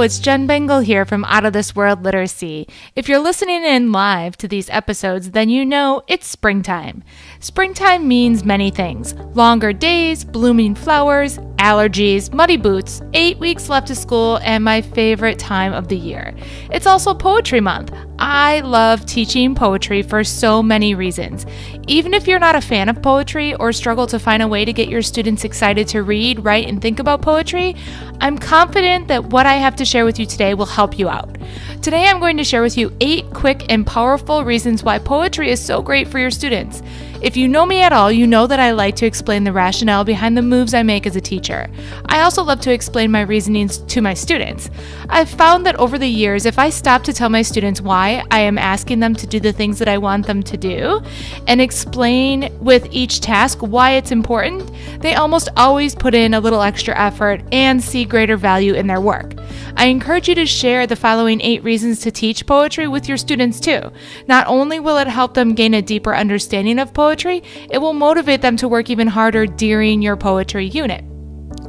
it's Jen Bengal here from Out of This World Literacy. If you're listening in live to these episodes, then you know it's springtime. Springtime means many things. Longer days, blooming flowers, allergies, muddy boots, 8 weeks left of school, and my favorite time of the year. It's also Poetry Month. I love teaching poetry for so many reasons. Even if you're not a fan of poetry or struggle to find a way to get your students excited to read, write, and think about poetry, I'm confident that what I have to share with you today will help you out. Today I'm going to share with you 8 quick and powerful reasons why poetry is so great for your students. If you know me at all, you know that I like to explain the rationale behind the moves I make as a teacher. I also love to explain my reasonings to my students. I've found that over the years, if I stop to tell my students why I am asking them to do the things that I want them to do, and explain with each task why it's important, they almost always put in a little extra effort and see greater value in their work. I encourage you to share the following 8 reasons to teach poetry with your students too. Not only will it help them gain a deeper understanding of poetry, it will motivate them to work even harder during your poetry unit.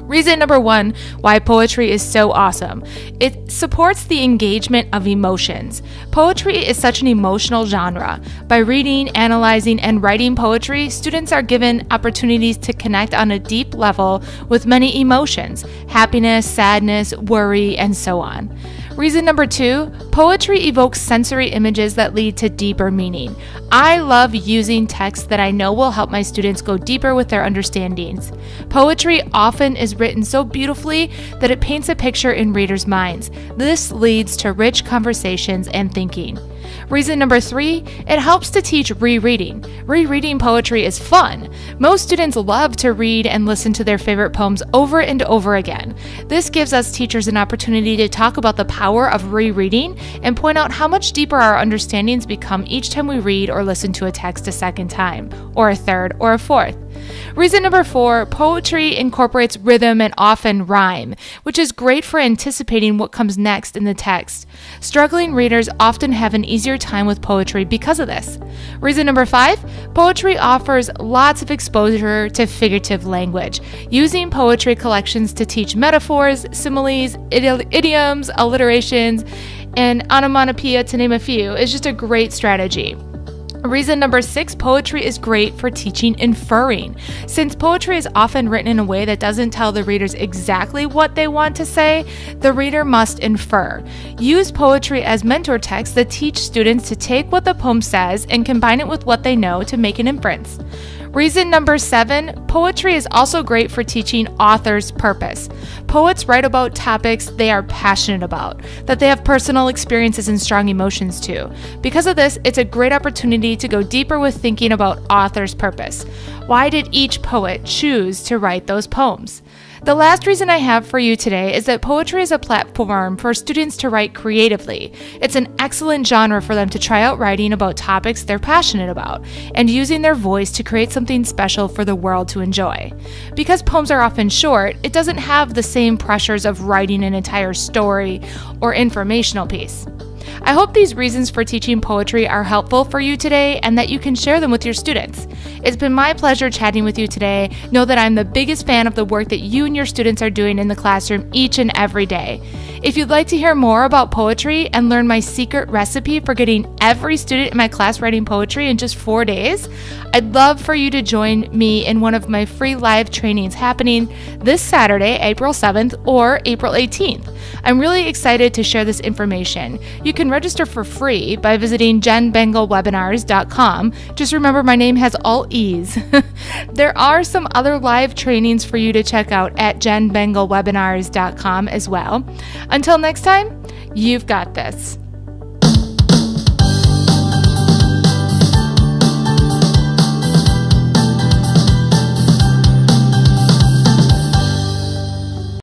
Reason number 1 why poetry is so awesome. It supports the engagement of emotions. Poetry is such an emotional genre. By reading, analyzing, and writing poetry, students are given opportunities to connect on a deep level with many emotions: happiness, sadness, worry, and so on. Reason number 2, poetry evokes sensory images that lead to deeper meaning. I love using text that I know will help my students go deeper with their understandings. Poetry often is written so beautifully that it paints a picture in readers' minds. This leads to rich conversations and thinking. Reason number 3, it helps to teach rereading. Rereading poetry is fun. Most students love to read and listen to their favorite poems over and over again. This gives us teachers an opportunity to talk about the power of rereading and point out how much deeper our understandings become each time we read or listen to a text a second time, or a third, or a fourth. Reason number 4, poetry incorporates rhythm and often rhyme, which is great for anticipating what comes next in the text. Struggling readers often have an easier time with poetry because of this. Reason number 5, poetry offers lots of exposure to figurative language. Using poetry collections to teach metaphors, similes, idioms, alliterations, and onomatopoeia, to name a few, is just a great strategy. Reason number 6, poetry is great for teaching inferring. Since poetry is often written in a way that doesn't tell the readers exactly what they want to say, the reader must infer. Use poetry as mentor texts that teach students to take what the poem says and combine it with what they know to make an inference. Reason number 7, poetry is also great for teaching authors' purpose. Poets write about topics they are passionate about, that they have personal experiences and strong emotions to. Because of this, it's a great opportunity to go deeper with thinking about authors' purpose. Why did each poet choose to write those poems? The last reason I have for you today is that poetry is a platform for students to write creatively. It's an excellent genre for them to try out writing about topics they're passionate about and using their voice to create something special for the world to enjoy. Because poems are often short, it doesn't have the same pressures of writing an entire story or informational piece. I hope these reasons for teaching poetry are helpful for you today and that you can share them with your students. It's been my pleasure chatting with you today. Know that I'm the biggest fan of the work that you and your students are doing in the classroom each and every day. If you'd like to hear more about poetry and learn my secret recipe for getting every student in my class writing poetry in just 4 days, I'd love for you to join me in one of my free live trainings happening this Saturday, April 7th or April 18th. I'm really excited to share this information. You can register for free by visiting jenbengalwebinars.com. Just remember my name has all E's. There are some other live trainings for you to check out at jenbengalwebinars.com as well. Until next time, you've got this.